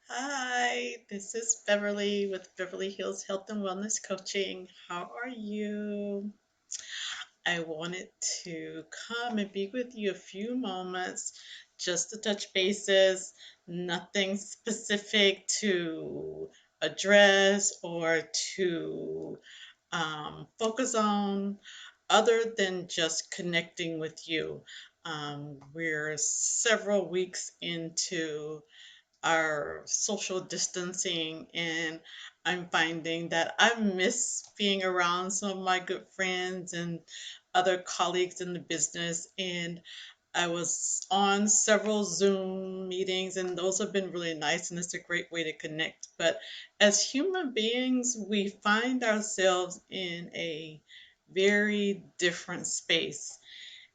Hi, this is Beverly with Beverly Hills Health and Wellness Coaching. How are you? I wanted to come and be with you a few moments just to touch bases, nothing specific to address or to focus on other than just connecting with you. We're several weeks into our social distancing, and I'm finding that I miss being around some of my good friends and other colleagues in the business. And I was on several Zoom meetings, and those have been really nice, and it's a great way to connect. But as human beings, we find ourselves in a very different space.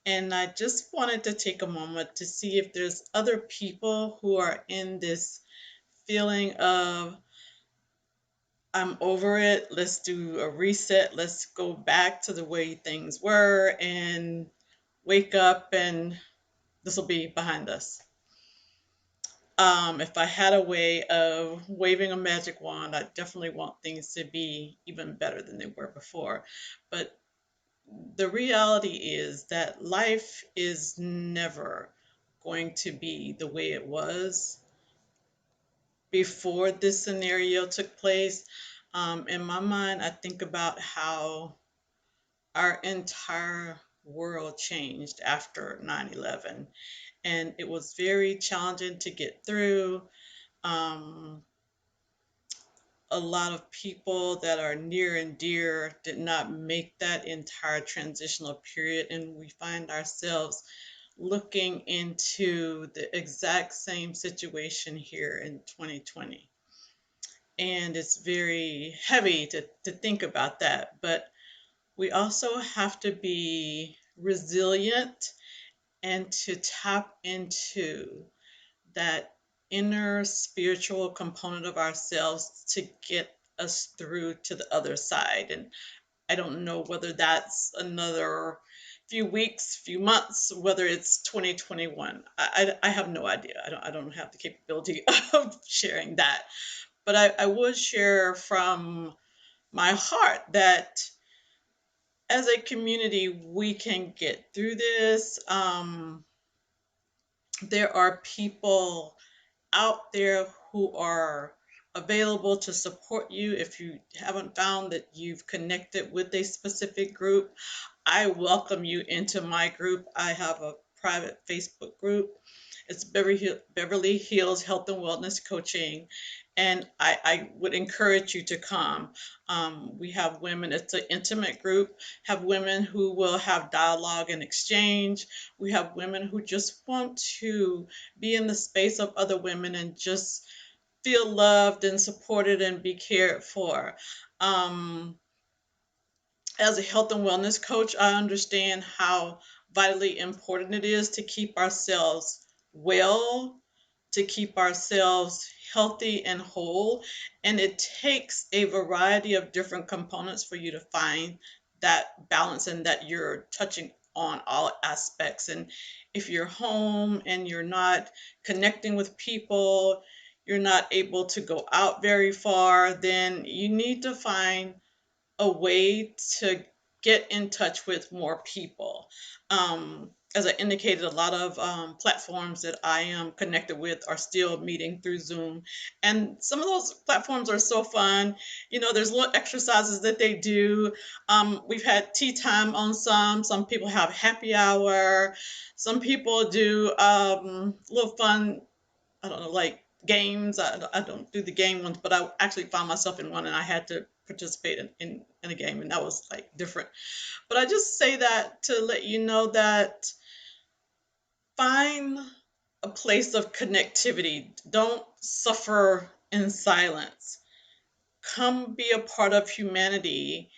And I just wanted to take a moment to see if there's other people who are in this feeling of, I'm over it, let's do a reset, let's go back to the way things were and wake up, and this will be behind us. If I had a way of waving a magic wand, I definitely want things to be even better than they were before. But the reality is that life is never going to be the way it was before this scenario took place. In my mind, I think about how our entire world changed after 9/11, and it was very challenging to get through. Um, a lot of people that are near and dear did not make that entire transitional period, and we find ourselves looking into the exact same situation here in 2020. And it's very heavy to think about that. But we also have to be resilient and to tap into that inner spiritual component of ourselves to get us through to the other side. And I don't know whether that's another few weeks, few months, whether it's 2021. I have no idea. I don't have the capability of sharing that. But I would share from my heart that as a community, we can get through this. There are people out there who are available to support you. If you haven't found that you've connected with a specific group, I welcome you into my group. I have a private Facebook group. It's Beverly Hills Health and Wellness Coaching, and I would encourage you to come. We have women, it's an intimate group, have women who will have dialogue and exchange. We have women who just want to be in the space of other women and just feel loved and supported and be cared for. Um, as a health and wellness coach, I understand how vitally important it is to keep ourselves well, to keep ourselves healthy and whole. And it takes a variety of different components for you to find that balance and that you're touching on all aspects. And if you're home and you're not connecting with people, you're not able to go out very far, then you need to find a way to get in touch with more people. As I indicated, a lot of platforms that I am connected with are still meeting through Zoom. And some of those platforms are so fun. You know, there's little exercises that they do. We've had tea time on some people have happy hour, some people do little fun, I don't know, like games. I don't do the game ones, but I actually found myself in one and I had to participate in a game, and that was like different. But I just say that to let you know that find a place of connectivity. Don't suffer in silence. Come be a part of humanity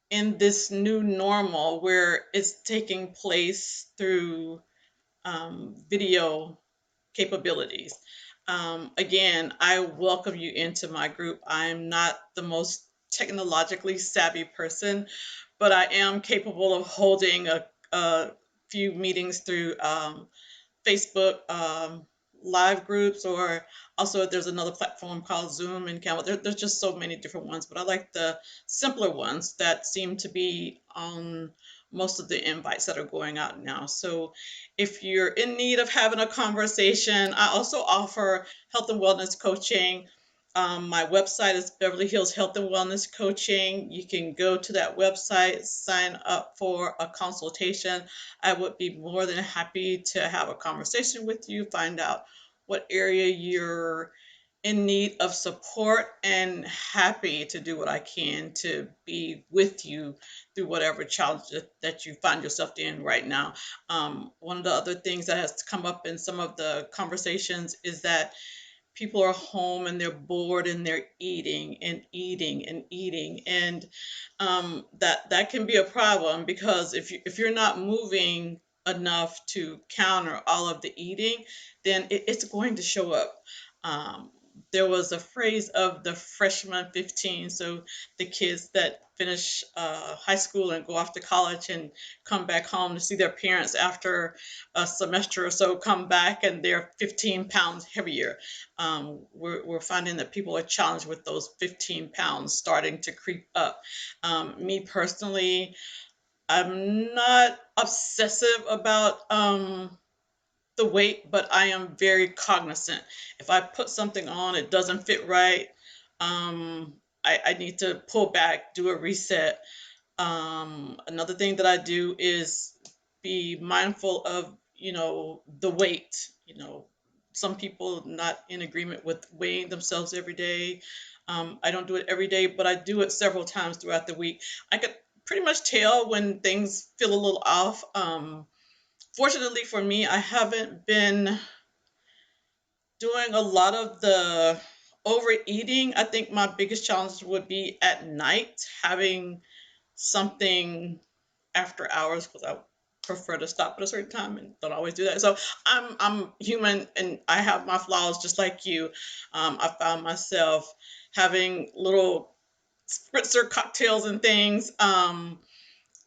in this new normal where it's taking place through video capabilities. Again, I welcome you into my group. I'm not the most technologically savvy person, but I am capable of holding a few meetings through Facebook. live groups, or also there's another platform called Zoom and Canva. There's just so many different ones, but I like the simpler ones that seem to be on most of the invites that are going out now. So if you're in need of having a conversation, I also offer health and wellness coaching. My website is Beverly Hills Health and Wellness Coaching. You can go to that website, sign up for a consultation. I would be more than happy to have a conversation with you, find out what area you're in need of support, and happy to do what I can to be with you through whatever challenge that you find yourself in right now. One of the other things that has come up in some of the conversations is that people are home and they're bored and they're eating and eating and eating, and that can be a problem, because if you're not moving enough to counter all of the eating, then it's going to show up. um, there was a phrase of the freshman 15, so the kids that finish high school and go off to college and come back home to see their parents after a semester or so, come back and they're 15 pounds heavier. We're finding that people are challenged with those 15 pounds starting to creep up. Me personally, I'm not obsessive about the weight, but I am very cognizant. If I put something on, it doesn't fit right, I need to pull back, do a reset. Another thing that I do is be mindful of, the weight. Some people not in agreement with weighing themselves every day. I don't do it every day, but I do it several times throughout the week. I could pretty much tell when things feel a little off. Fortunately for me, I haven't been doing a lot of the overeating. I think my biggest challenge would be at night, having something after hours, because I prefer to stop at a certain time and don't always do that. So I'm human and I have my flaws just like you. I found myself having little spritzer cocktails and things.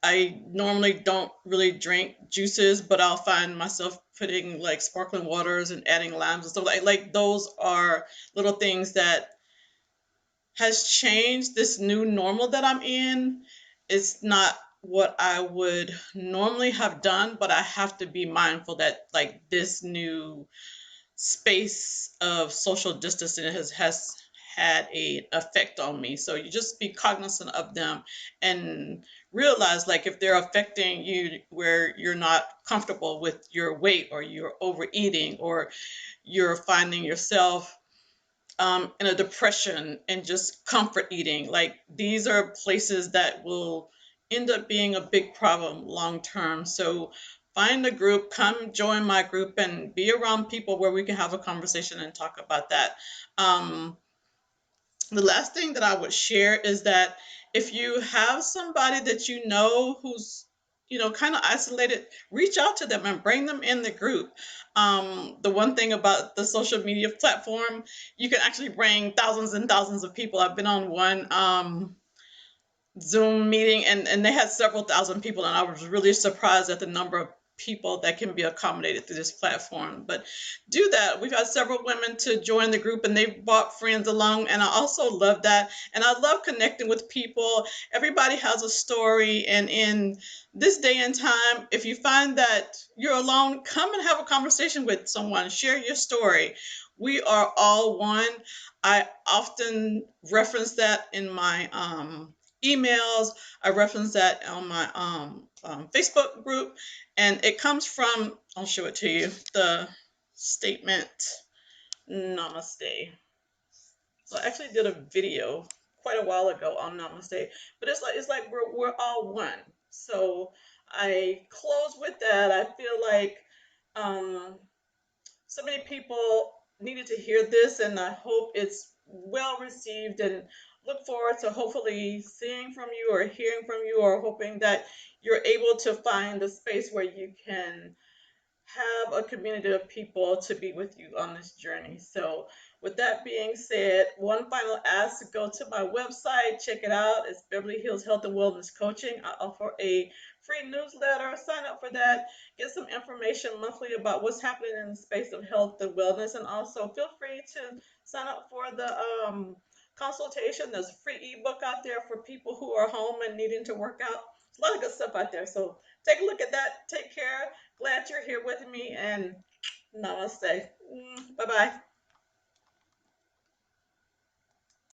I normally don't really drink juices, but I'll find myself putting like sparkling waters and adding limes and stuff like those are little things that has changed this new normal that I'm in. It's not what I would normally have done, but I have to be mindful that like this new space of social distancing has had a effect on me. So you just be cognizant of them and realize like if they're affecting you where you're not comfortable with your weight, or you're overeating, or you're finding yourself in a depression and just comfort eating. Like these are places that will end up being a big problem long term. So find a group, come join my group, and be around people where we can have a conversation and talk about that. Um, the last thing that I would share is that if you have somebody that you know who's kind of isolated, reach out to them and bring them in the group. The one thing about the social media platform, you can actually bring thousands and thousands of people. I've been on one Zoom meeting, and they had several thousand people, and I was really surprised at the number of people that can be accommodated through this platform. But do that. We've had several women to join the group, and they brought friends along, and I also love that. And I love connecting with people. Everybody has a story, and in this day and time, if you find that you're alone, come and have a conversation with someone. Share your story. We are all one. I often reference that in my emails. I reference that on my Facebook group, and it comes from, I'll show it to you, the statement Namaste. So I actually did a video quite a while ago on Namaste, but it's like we're all one. So I close with that. I feel like um, so many people needed to hear this, and I hope it's well received, and look forward to hopefully seeing from you or hearing from you, or hoping that you're able to find a space where you can have a community of people to be with you on this journey. So, with that being said, one final ask: go to my website, check it out. It's Beverly Hills Health and Wellness Coaching. I offer a free newsletter. Sign up for that. Get some information monthly about what's happening in the space of health and wellness. And also, feel free to sign up for the consultation. There's a free ebook out there for people who are home and needing to work out. A lot of good stuff out there. So, take a look at that. Take care. Glad you're here with me, and namaste. Bye bye.